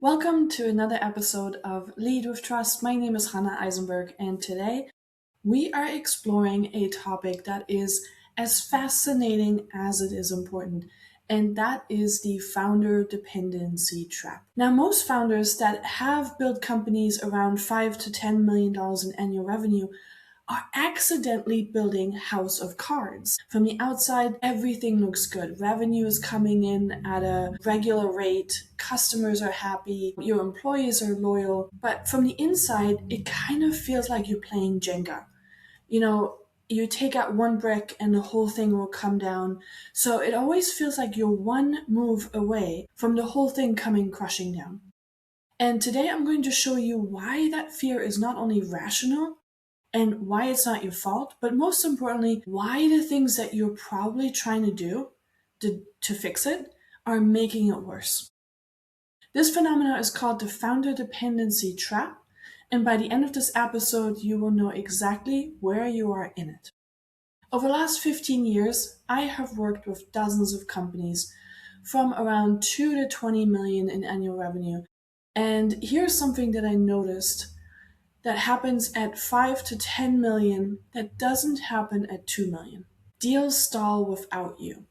Welcome to another episode of Lead with Trust. My name is Hannah Eisenberg, and today we are exploring a topic that is as fascinating as it is important, and that is the founder dependency trap. Now, most founders that have built companies around $5 to $10 million in annual revenue are accidentally building house of cards. From the outside, everything looks good. Revenue is coming in at a regular rate, customers are happy, your employees are loyal. But from the inside, it kind of feels like you're playing Jenga. You take out one brick and the whole thing will come down. So it always feels like you're one move away from the whole thing coming crushing down. And today I'm going to show you why that fear is not only rational, and why it's not your fault, but most importantly, why the things that you're probably trying to do to fix it are making it worse. This phenomenon is called the founder dependency trap, and by the end of this episode, you will know exactly where you are in it. Over the last 15 years, I have worked with dozens of companies from around 2 to 20 million in annual revenue. And here's something that I noticed that happens at 5 to 10 million that doesn't happen at 2 million. Deals stall without you.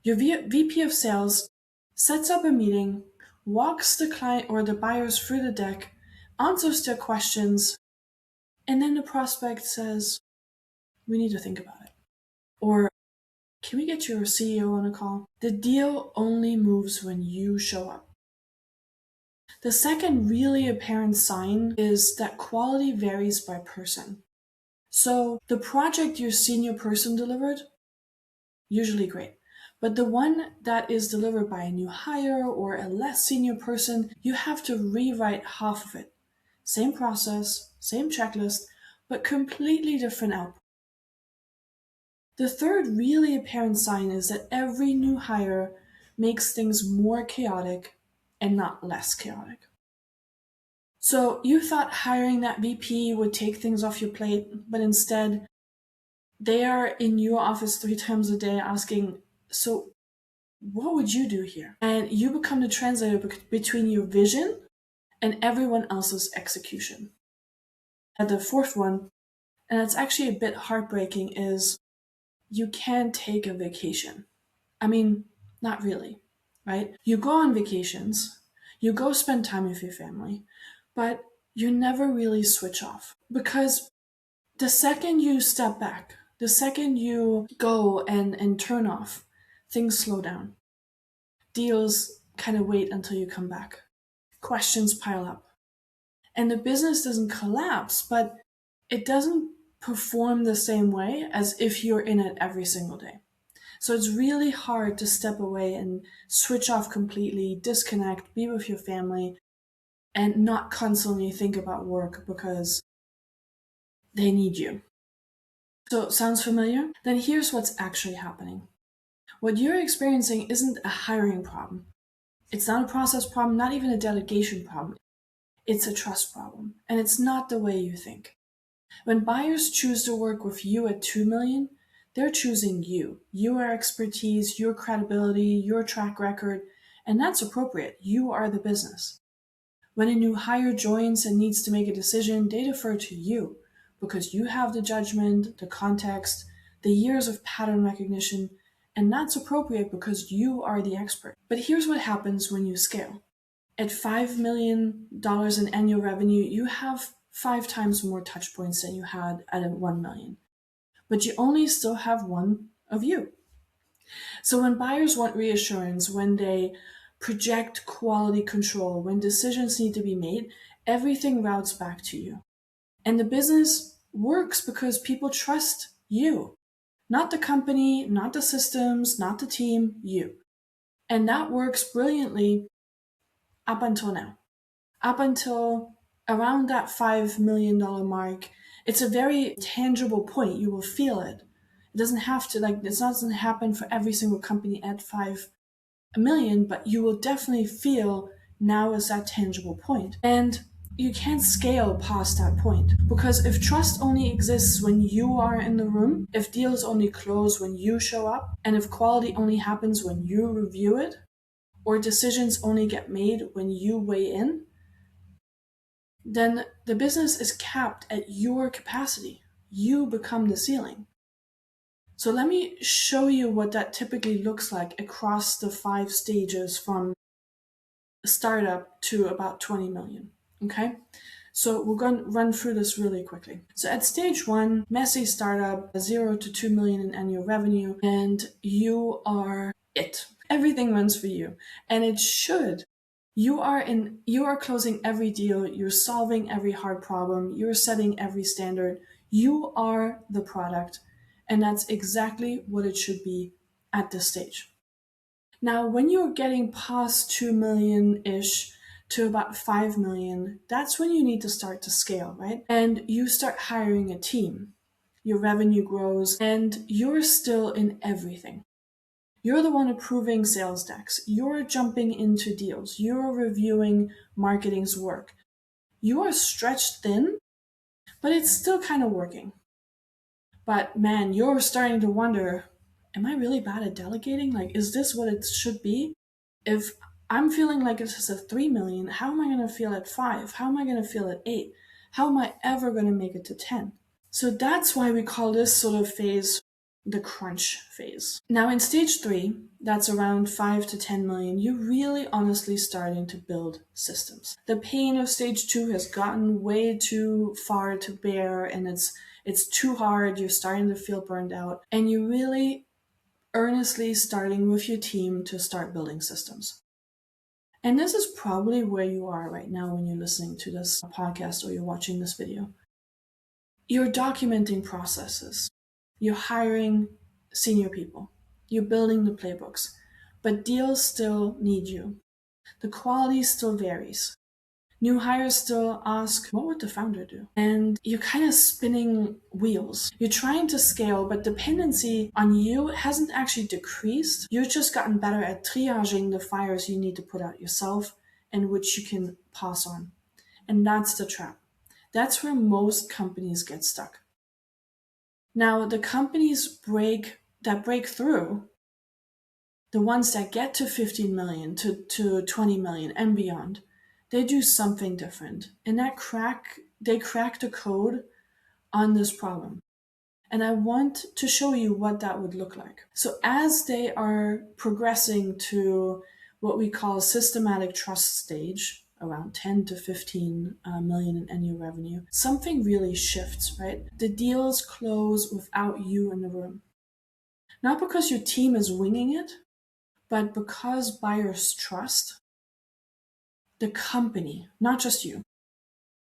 Your VP of sales sets up a meeting, walks the client or the buyers through the deck, answers their questions, and then the prospect says, "We need to think about it." Or, "Can we get your CEO on a call?" The deal only moves when you show up. The second really apparent sign is that quality varies by person. So the project your senior person delivered, usually great. But the one that is delivered by a new hire or a less senior person, you have to rewrite half of it. Same process, same checklist, but completely different output. The third really apparent sign is that every new hire makes things more chaotic and not less chaotic. So you thought hiring that VP would take things off your plate, but instead they are in your office 3 times a day asking, "So what would you do here?" And you become the translator between your vision and everyone else's execution. And the fourth one, and it's actually a bit heartbreaking, is you can't take a vacation. I mean, not really, right? You go on vacations, you go spend time with your family, but you never really switch off. Because the second you step back, the second you go and turn off, things slow down. Deals kind of wait until you come back. Questions pile up. And the business doesn't collapse, but it doesn't perform the same way as if you're in it every single day. So it's really hard to step away and switch off completely, disconnect, be with your family, and not constantly think about work because they need you. So, sounds familiar? Then here's what's actually happening. What you're experiencing isn't a hiring problem. It's not a process problem, not even a delegation problem. It's a trust problem, and it's not the way you think. When buyers choose to work with you at 2 million, they're choosing you, your expertise, your credibility, your track record, and that's appropriate. You are the business. When a new hire joins and needs to make a decision, they defer to you because you have the judgment, the context, the years of pattern recognition, and that's appropriate because you are the expert. But here's what happens when you scale. At $5 million in annual revenue, you have 5 times more touch points than you had at 1 million. But you only still have one of you. So when buyers want reassurance, when they project quality control, when decisions need to be made, everything routes back to you. And the business works because people trust you. Not the company, not the systems, not the team, you. And that works brilliantly up until now. Up until around that $5 million mark, it's a very tangible point. You will feel it. It doesn't have to, it doesn't happen for every single company at 5 million, but you will definitely feel now is that tangible point. And you can't scale past that point, because if trust only exists when you are in the room, if deals only close when you show up, and if quality only happens when you review it, or decisions only get made when you weigh in, then the business is capped at your capacity. You become the ceiling. So let me show you what that typically looks like across the 5 stages from startup to about 20 million. Okay? So we're going to run through this really quickly. So at stage 1, messy startup, 0 to 2 million in annual revenue, and you are it. Everything runs for you. And it should. You are closing every deal, you're solving every hard problem, you're setting every standard. You are the product. And that's exactly what it should be at this stage. Now, when you're getting past 2 million-ish to about 5 million, that's when you need to start to scale, right? And you start hiring a team. Your revenue grows and you're still in everything. You're the one approving sales decks. You're jumping into deals. You're reviewing marketing's work. You are stretched thin, but it's still kind of working. But man, you're starting to wonder, am I really bad at delegating? Like, is this what it should be? If I'm feeling like this is a 3 million, how am I going to feel at 5? How am I going to feel at 8? How am I ever going to make it to 10? So that's why we call this sort of phase the crunch phase. Now in stage 3, that's around 5 to 10 million, you're really honestly starting to build systems. The pain of stage 2 has gotten way too far to bear, and it's too hard. You're starting to feel burned out, and you're really earnestly starting with your team to start building systems. And this is probably where you are right now when you're listening to this podcast or you're watching this video. You're documenting processes. You're hiring senior people. You're building the playbooks. But deals still need you. The quality still varies. New hires still ask, what would the founder do? And you're kind of spinning wheels. You're trying to scale, but dependency on you hasn't actually decreased. You've just gotten better at triaging the fires you need to put out yourself and which you can pass on. And that's the trap. That's where most companies get stuck. Now, the companies that break through, the ones that get to 15 million, to 20 million and beyond, they do something different. And they crack the code on this problem. And I want to show you what that would look like. So as they are progressing to what we call systematic trust stage, around 10 to 15 million in annual revenue, something really shifts, right? The deals close without you in the room. Not because your team is winging it, but because buyers trust the company, not just you.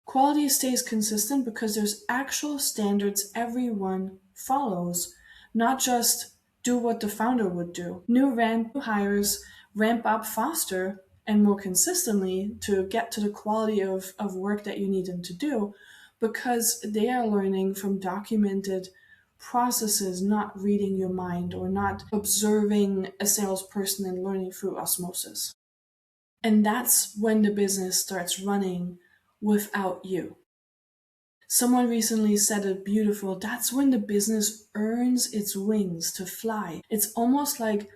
Quality stays consistent because there's actual standards everyone follows, not just do what the founder would do. New hires ramp up faster and more consistently to get to the quality of work that you need them to do because they are learning from documented processes, not reading your mind or not observing a salesperson and learning through osmosis. And that's when the business starts running without you. Someone recently said it beautiful, that's when the business earns its wings to fly. It's almost like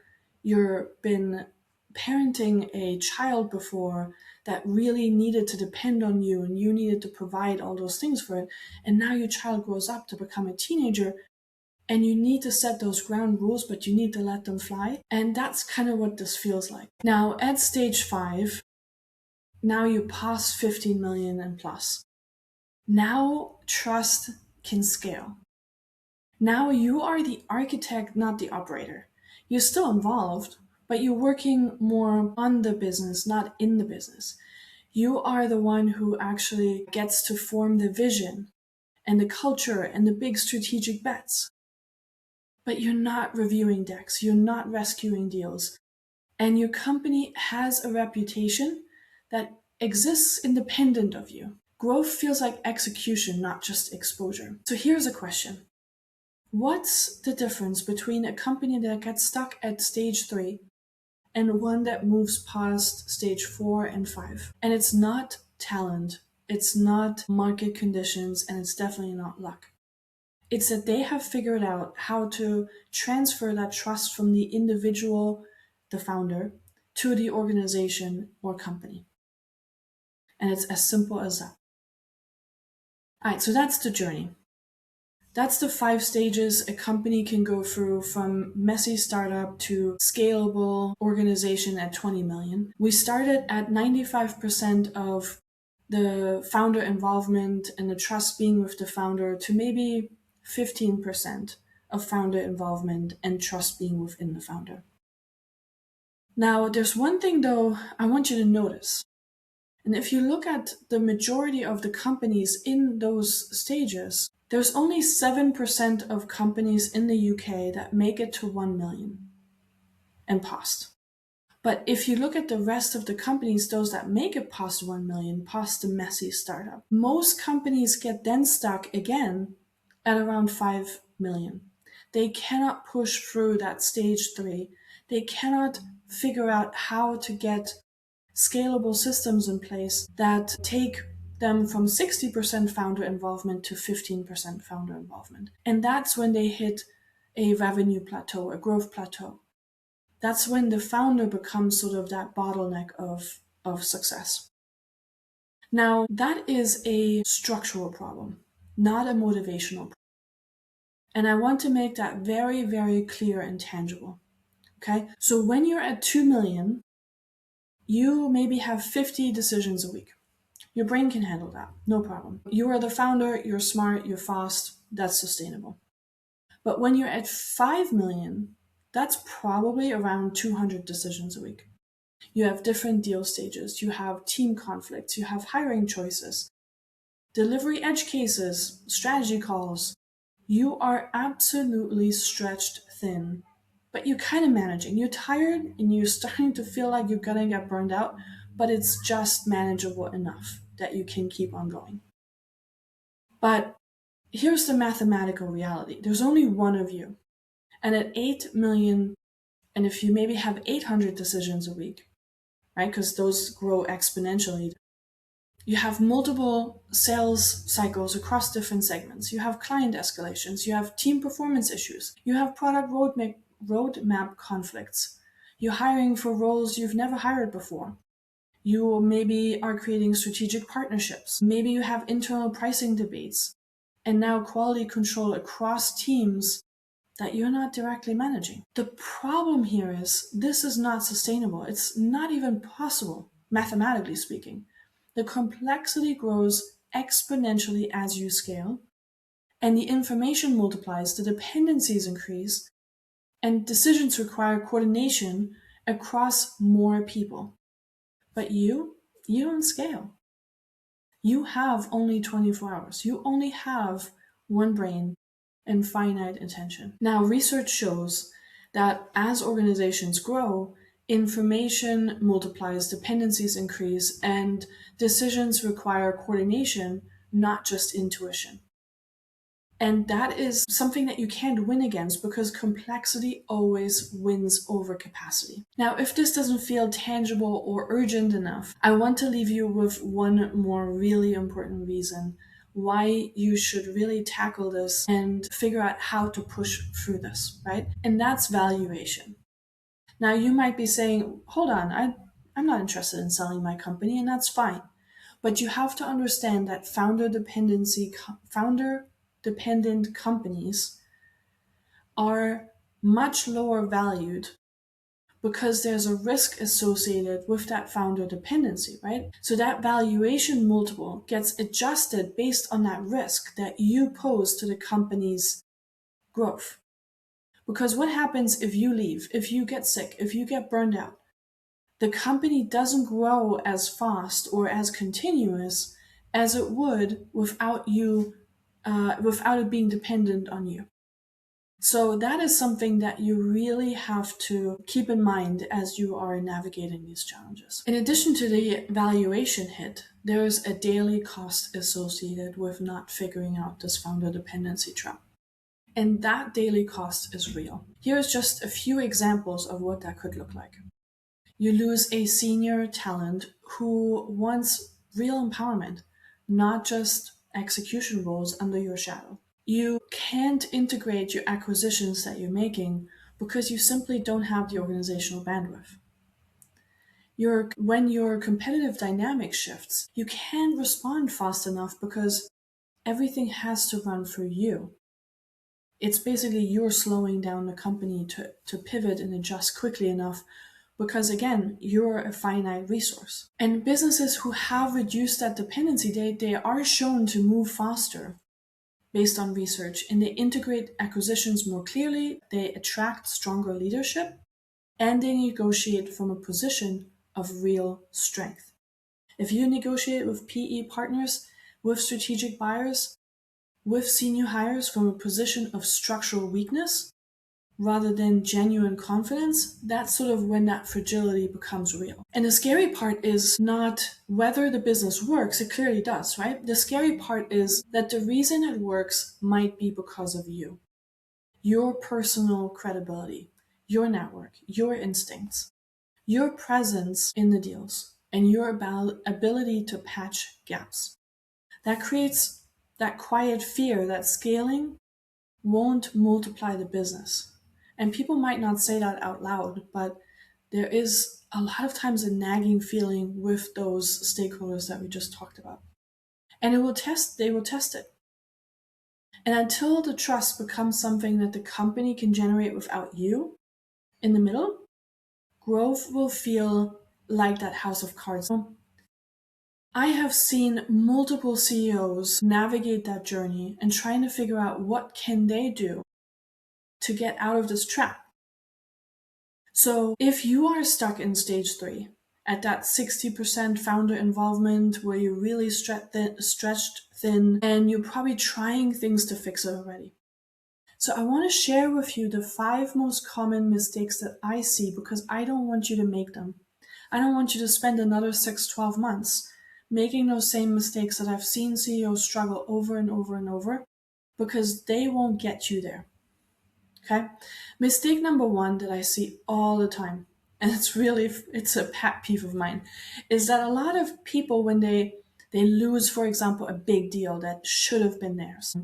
you've been parenting a child before that really needed to depend on you and you needed to provide all those things for it. And now your child grows up to become a teenager and you need to set those ground rules, but you need to let them fly. And that's kind of what this feels like. Now at stage 5, now you pass 15 million and plus. Now trust can scale. Now you are the architect, not the operator. You're still involved, but you're working more on the business, not in the business. You are the one who actually gets to form the vision and the culture and the big strategic bets. But you're not reviewing decks, you're not rescuing deals. And your company has a reputation that exists independent of you. Growth feels like execution, not just exposure. So here's a question. What's the difference between a company that gets stuck at stage 3 and one that moves past stage 4 and 5? And it's not talent, it's not market conditions, and it's definitely not luck. It's that they have figured out how to transfer that trust from the individual, the founder, to the organization or company. And it's as simple as that. All right, so that's the journey. That's the 5 stages a company can go through from messy startup to scalable organization at 20 million. We started at 95% of the founder involvement and the trust being with the founder to maybe 15% of founder involvement and trust being within the founder. Now, there's one thing though I want you to notice. And if you look at the majority of the companies in those stages, there's only 7% of companies in the UK that make it to 1 million and past. But if you look at the rest of the companies, those that make it past 1 million, past the messy startup, most companies get then stuck again at around 5 million. They cannot push through that stage 3. They cannot figure out how to get scalable systems in place that take them from 60% founder involvement to 15% founder involvement. And that's when they hit a revenue plateau, a growth plateau. That's when the founder becomes sort of that bottleneck of success. Now, that is a structural problem, not a motivational problem. And I want to make that very, very clear and tangible. Okay? So when you're at 2 million, you maybe have 50 decisions a week. Your brain can handle that, no problem. You are the founder, you're smart, you're fast, that's sustainable. But when you're at 5 million, that's probably around 200 decisions a week. You have different deal stages, you have team conflicts, you have hiring choices, delivery edge cases, strategy calls. You are absolutely stretched thin, but you're kind of managing. You're tired and you're starting to feel like you're gonna get burned out, but it's just manageable enough that you can keep on going. But here's the mathematical reality. There's only one of you. And at 8 million, and if you maybe have 800 decisions a week, right, because those grow exponentially, you have multiple sales cycles across different segments. You have client escalations. You have team performance issues. You have product roadmap conflicts. You're hiring for roles you've never hired before. You maybe are creating strategic partnerships. Maybe you have internal pricing debates and now quality control across teams that you're not directly managing. The problem here is this is not sustainable. It's not even possible, mathematically speaking. The complexity grows exponentially as you scale, and the information multiplies, the dependencies increase, and decisions require coordination across more people. But you don't scale. You have only 24 hours. You only have one brain and finite attention. Now, research shows that as organizations grow, information multiplies, dependencies increase, and decisions require coordination, not just intuition. And that is something that you can't win against because complexity always wins over capacity. Now, if this doesn't feel tangible or urgent enough, I want to leave you with one more really important reason why you should really tackle this and figure out how to push through this, right? And that's valuation. Now, you might be saying, hold on, I'm not interested in selling my company, and that's fine. But you have to understand that founder-dependent companies are much lower valued because there's a risk associated with that founder dependency, right? So that valuation multiple gets adjusted based on that risk that you pose to the company's growth. Because what happens if you leave, if you get sick, if you get burned out? The company doesn't grow as fast or as continuous as it would without it being dependent on you. So that is something that you really have to keep in mind as you are navigating these challenges. In addition to the valuation hit, there is a daily cost associated with not figuring out this founder dependency trap. And that daily cost is real. Here's just a few examples of what that could look like. You lose a senior talent who wants real empowerment, not just execution roles under your shadow. You can't integrate your acquisitions that you're making because you simply don't have the organizational bandwidth. when your competitive dynamic shifts, you can't respond fast enough because everything has to run for you. It's basically you're slowing down the company to pivot and adjust quickly enough because, again, you're a finite resource. And businesses who have reduced that dependency, they are shown to move faster based on research, and they integrate acquisitions more clearly, they attract stronger leadership, and they negotiate from a position of real strength. If you negotiate with PE partners, with strategic buyers, with senior hires from a position of structural weakness rather than genuine confidence, that's sort of when that fragility becomes real. And the scary part is not whether the business works, it clearly does, right? The scary part is that the reason it works might be because of you, your personal credibility, your network, your instincts, your presence in the deals, and your ability to patch gaps. That creates that quiet fear that scaling won't multiply the business. And people might not say that out loud, but there is a lot of times a nagging feeling with those stakeholders that we just talked about. And they will test it. And until the trust becomes something that the company can generate without you in the middle, growth will feel like that house of cards. I have seen multiple CEOs navigate that journey and trying to figure out what can they do to get out of this trap. So if you are stuck in stage 3, at that 60% founder involvement where you're really stretched thin and you're probably trying things to fix it already. So I want to share with you the 5 most common mistakes that I see because I don't want you to make them. I don't want you to spend another 6-12 months making those same mistakes that I've seen CEOs struggle over and over and over because they won't get you there. Okay? Mistake number 1 that I see all the time, and it's a pet peeve of mine, is that a lot of people, when they lose, for example, a big deal that should have been theirs,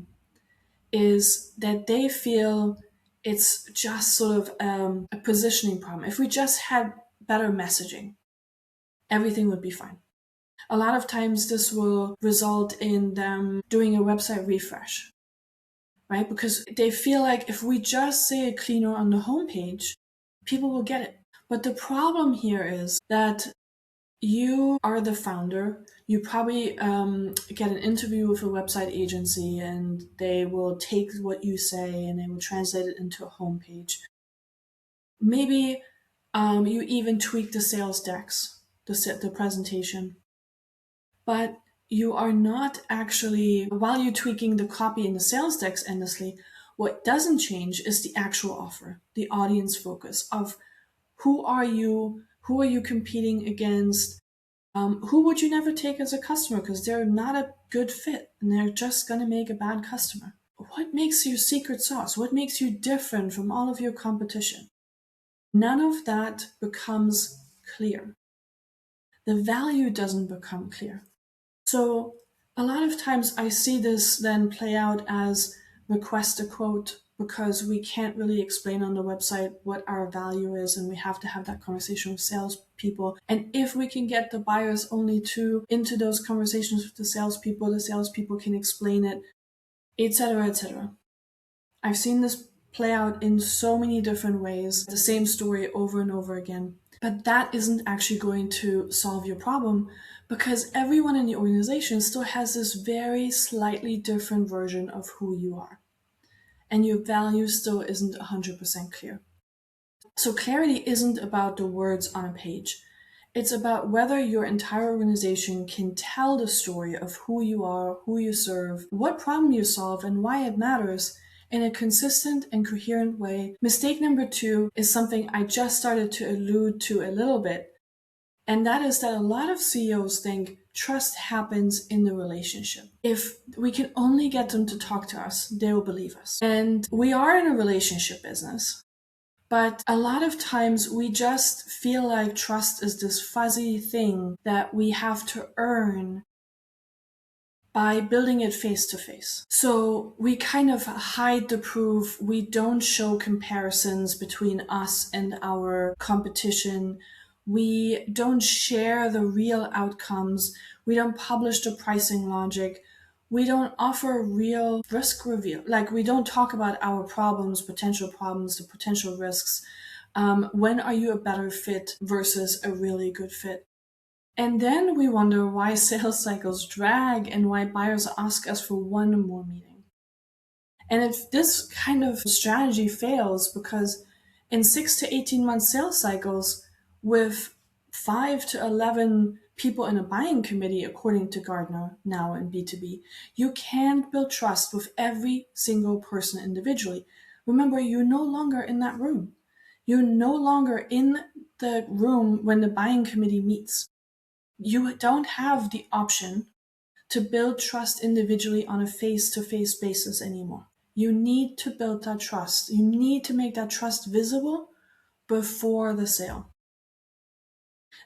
is that they feel it's just sort of a positioning problem. If we just had better messaging, everything would be fine. A lot of times this will result in them doing a website refresh, right? Because they feel like if we just say it cleaner on the homepage, people will get it. But the problem here is that you are the founder. You probably get an interview with a website agency and they will take what you say and they will translate it into a homepage. Maybe you even tweak the sales decks, the presentation. But you are not actually, while you're tweaking the copy in the sales decks endlessly, what doesn't change is the actual offer, the audience focus of who are you competing against, who would you never take as a customer because they're not a good fit and they're just going to make a bad customer. What makes you secret sauce? What makes you different from all of your competition? None of that becomes clear. The value doesn't become clear. So a lot of times I see this then play out as request a quote because we can't really explain on the website what our value is and we have to have that conversation with salespeople. And if we can get the buyers only into those conversations with the salespeople can explain it, etc., etc. I've seen this play out in so many different ways, the same story over and over again. But that isn't actually going to solve your problem because everyone in the organization still has this very slightly different version of who you are. And your value still isn't 100% clear. So clarity isn't about the words on a page. It's about whether your entire organization can tell the story of who you are, who you serve, what problem you solve, and why it matters in a consistent and coherent way. Mistake number 2 is something I just started to allude to a little bit. And that is that a lot of CEOs think trust happens in the relationship. If we can only get them to talk to us, they will believe us. And we are in a relationship business. But a lot of times we just feel like trust is this fuzzy thing that we have to earn by building it face to face. So we kind of hide the proof. We don't show comparisons between us and our competition. We don't share the real outcomes. We don't publish the pricing logic. We don't offer real risk reveal. Like, we don't talk about our problems, the potential risks. When are you a better fit versus a really good fit? And then we wonder why sales cycles drag and why buyers ask us for one more meeting. And if this kind of strategy fails, because in 6 to 18 month sales cycles, with 5 to 11 people in a buying committee, according to Gartner now in B2B, you can't build trust with every single person individually. Remember, you're no longer in that room. You're no longer in the room when the buying committee meets. You don't have the option to build trust individually on a face-to-face basis anymore. You need to build that trust. You need to make that trust visible before the sale.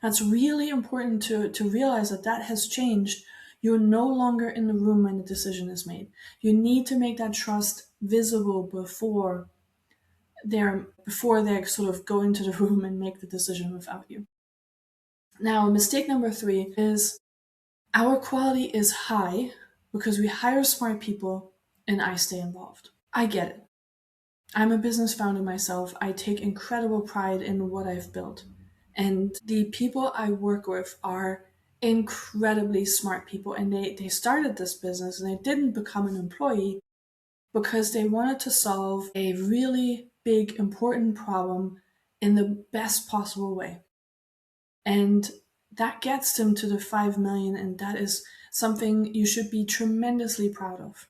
That's really important to realize that has changed. You're no longer in the room when the decision is made. You need to make that trust visible before they're sort of go into the room and make the decision without you. Now, mistake number 3 is our quality is high because we hire smart people and I stay involved. I get it. I'm a business founder myself. I take incredible pride in what I've built. And the people I work with are incredibly smart people. And they started this business and they didn't become an employee because they wanted to solve a really big, important problem in the best possible way. And that gets them to the 5 million, and that is something you should be tremendously proud of.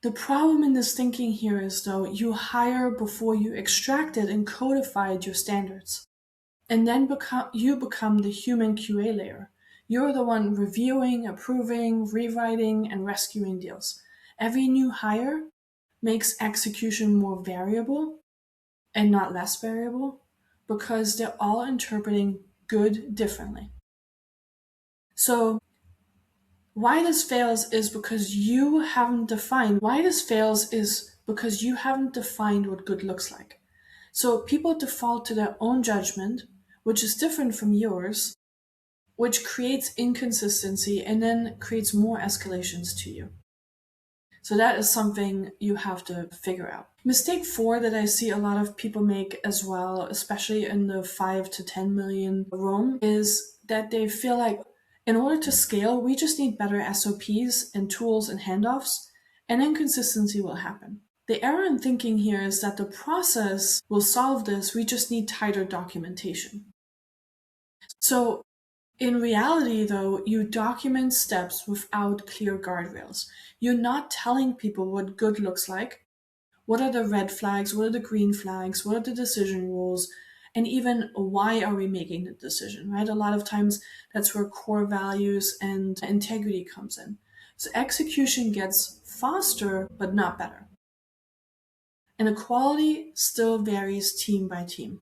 The problem in this thinking here is, though, you hire before you extracted and codified your standards. And then you become the human QA layer. You're the one reviewing, approving, rewriting, and rescuing deals. Every new hire makes execution more variable and not less variable because they're all interpreting good differently. So why this fails is because you haven't defined what good looks like. So people default to their own judgment, which is different from yours, which creates inconsistency and then creates more escalations to you. So that is something you have to figure out. Mistake 4 that I see a lot of people make as well, especially in the 5 to 10 million room, is that they feel like in order to scale, we just need better SOPs and tools and handoffs, and then consistency will happen. The error in thinking here is that the process will solve this, we just need tighter documentation. So in reality, though, you document steps without clear guardrails. You're not telling people what good looks like. What are the red flags? What are the green flags? What are the decision rules? And even why are we making the decision, right? A lot of times that's where core values and integrity comes in. So execution gets faster, but not better. And the quality still varies team by team.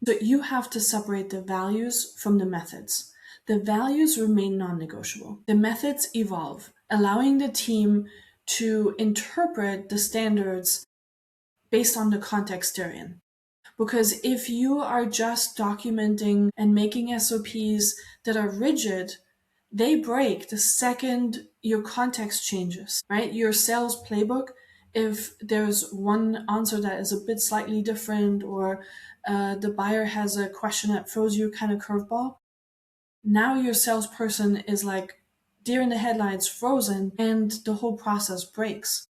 So you have to separate the values from the methods. The values remain non-negotiable. The methods evolve, allowing the team to interpret the standards based on the context they're in. Because if you are just documenting and making SOPs that are rigid, they break the second your context changes, right? Your sales playbook, if there's one answer that is a bit slightly different or the buyer has a question that throws you kind of curveball, now your salesperson is like deer in the headlights, frozen, and the whole process breaks.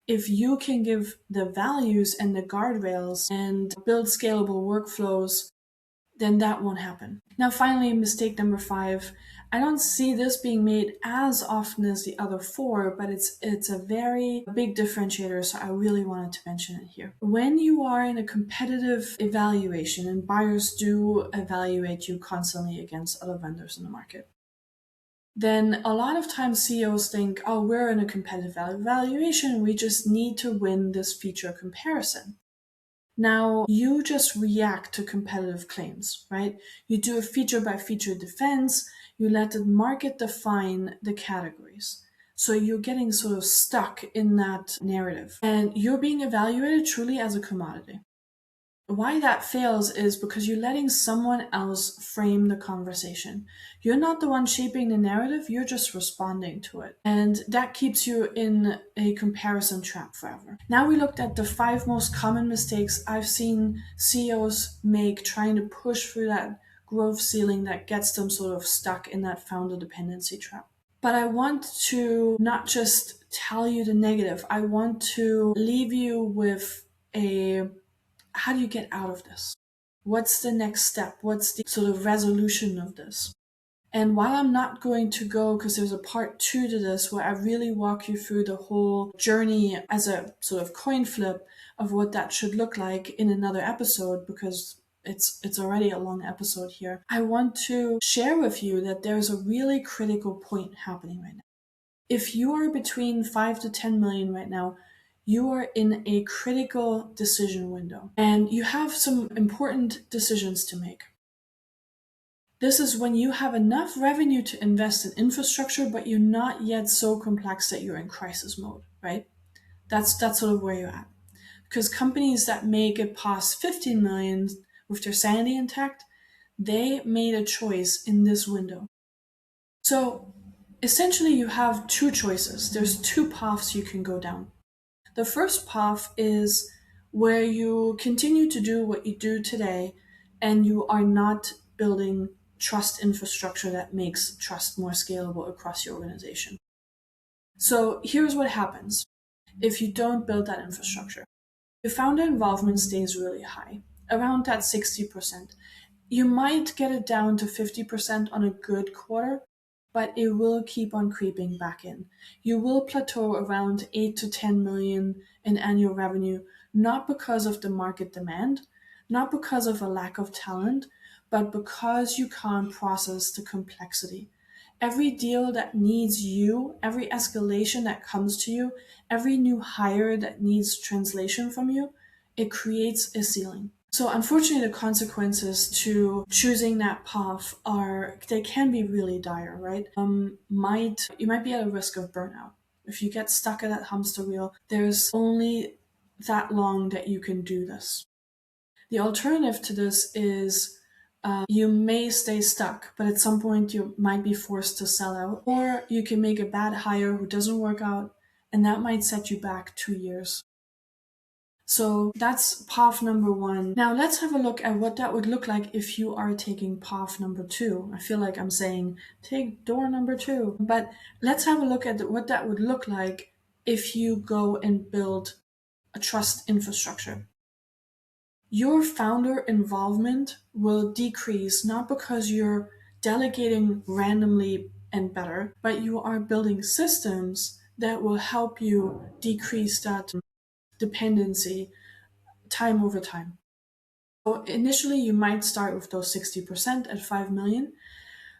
If you can give the values and the guardrails and build scalable workflows, then that won't happen. Now, finally, mistake number 5. I don't see this being made as often as the other 4, but it's a very big differentiator, so I really wanted to mention it here. When you are in a competitive evaluation, and buyers do evaluate you constantly against other vendors in the market, then a lot of times CEOs think, oh, we're in a competitive evaluation, we just need to win this feature comparison. Now, you just react to competitive claims, right? You do a feature by feature defense, you let the market define the categories. So you're getting sort of stuck in that narrative and you're being evaluated truly as a commodity. Why that fails is because you're letting someone else frame the conversation. You're not the one shaping the narrative, you're just responding to it. And that keeps you in a comparison trap forever. Now we looked at the 5 most common mistakes I've seen CEOs make trying to push through that growth ceiling that gets them sort of stuck in that founder dependency trap. But I want to not just tell you the negative, I want to leave you with a how do you get out of this? What's the next step? What's the sort of resolution of this? And while I'm not going to go, because there's a part 2 to this where I really walk you through the whole journey as a sort of coin flip of what that should look like in another episode, because it's already a long episode here. I want to share with you that there's a really critical point happening right now. If you are between 5 to 10 million right now, you are in a critical decision window and you have some important decisions to make. This is when you have enough revenue to invest in infrastructure, but you're not yet so complex that you're in crisis mode, right? That's sort of where you're at. Because companies that make it past 15 million with their sanity intact, they made a choice in this window. So essentially you have 2 choices. There's 2 paths you can go down. The first path is where you continue to do what you do today and you are not building trust infrastructure that makes trust more scalable across your organization. So here's what happens if you don't build that infrastructure. Your founder involvement stays really high, around that 60%. You might get it down to 50% on a good quarter, but it will keep on creeping back in. You will plateau around 8 to 10 million in annual revenue, not because of the market demand, not because of a lack of talent, but because you can't process the complexity. Every deal that needs you, every escalation that comes to you, every new hire that needs translation from you, it creates a ceiling. So unfortunately, the consequences to choosing that path they can be really dire, right? You might be at a risk of burnout. If you get stuck at that hamster wheel, there's only that long that you can do this. The alternative to this is you may stay stuck, but at some point you might be forced to sell out, or you can make a bad hire who doesn't work out, and that might set you back 2 years. So that's path number 1. Now let's have a look at what that would look like if you are taking path number 2. I feel like I'm saying take door number 2, but let's have a look at what that would look like if you go and build a trust infrastructure. Your founder involvement will decrease not because you're delegating randomly and better, but you are building systems that will help you decrease that dependency time over time. So initially you might start with those 60% at 5 million,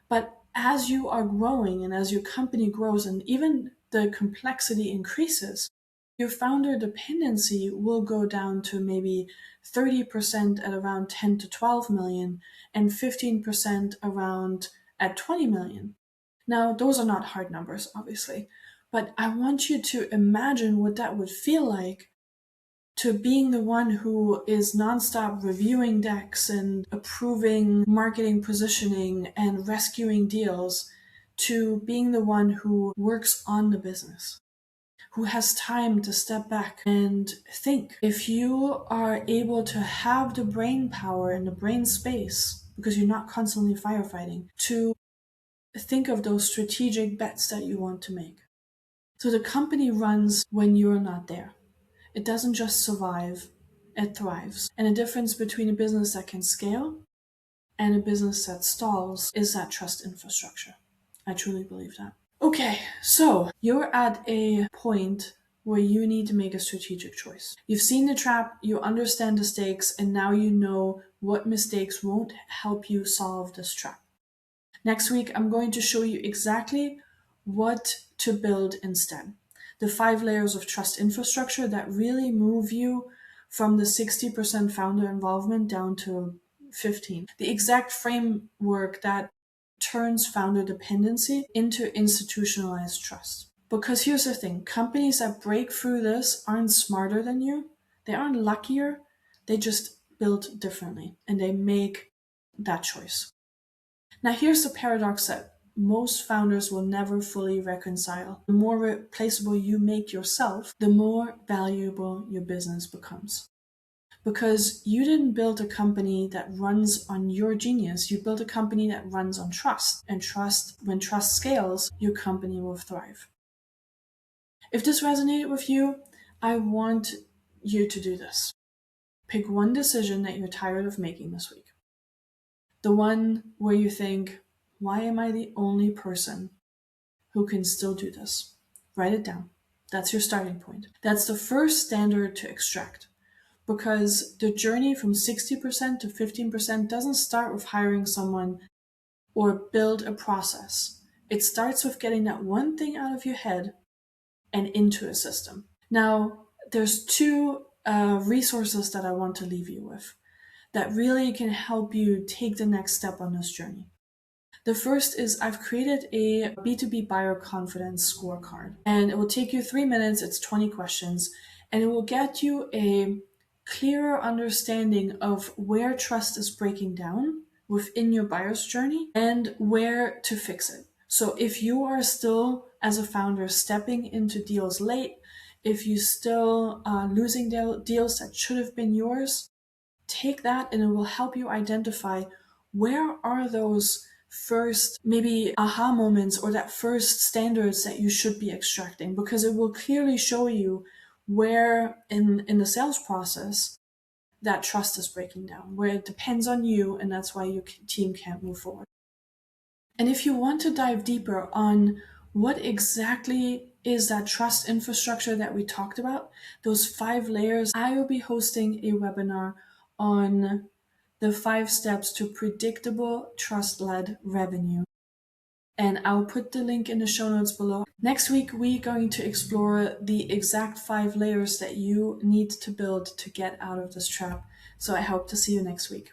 but as you are growing and as your company grows and even the complexity increases, your founder dependency will go down to maybe 30% at around 10 to 12 million and 15% around at 20 million. Now, those are not hard numbers, obviously, but I want you to imagine what that would feel like to being the one who is nonstop reviewing decks and approving marketing positioning and rescuing deals, to being the one who works on the business, who has time to step back and think. If you are able to have the brain power and the brain space, because you're not constantly firefighting, to think of those strategic bets that you want to make. So the company runs when you're not there. It doesn't just survive, it thrives. And the difference between a business that can scale and a business that stalls is that trust infrastructure. I truly believe that. Okay, so you're at a point where you need to make a strategic choice. You've seen the trap, you understand the stakes, and now you know what mistakes won't help you solve this trap. Next week, I'm going to show you exactly what to build instead. The 5 layers of trust infrastructure that really move you from the 60% founder involvement down to 15. The exact framework that turns founder dependency into institutionalized trust. Because here's the thing, companies that break through this aren't smarter than you, they aren't luckier, they just built differently and they make that choice. Now, here's the paradox that most founders will never fully reconcile. The more replaceable you make yourself, the more valuable your business becomes. Because you didn't build a company that runs on your genius, you built a company that runs on trust. And trust, when trust scales, your company will thrive. If this resonated with you, I want you to do this. Pick one decision that you're tired of making this week. The one where you think, why am I the only person who can still do this? Write it down. That's your starting point. That's the first standard to extract. Because the journey from 60% to 15% doesn't start with hiring someone or build a process. It starts with getting that one thing out of your head and into a system. Now, there's two resources that I want to leave you with that really can help you take the next step on this journey. The first is I've created a B2B buyer confidence scorecard, and it will take you 3 minutes. It's 20 questions, and it will get you a clearer understanding of where trust is breaking down within your buyer's journey and where to fix it. So if you are still, as a founder, stepping into deals late, if you still losing deals that should have been yours, take that and it will help you identify where are those first maybe aha moments or that first standards that you should be extracting, because it will clearly show you where in the sales process that trust is breaking down, where it depends on you and that's why your team can't move forward. And if you want to dive deeper on what exactly is that trust infrastructure that we talked about, those 5 layers, I will be hosting a webinar on the 5 steps to predictable trust-led revenue. And I'll put the link in the show notes below. Next week, we're going to explore the exact 5 layers that you need to build to get out of this trap. So I hope to see you next week.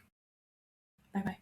Bye-bye.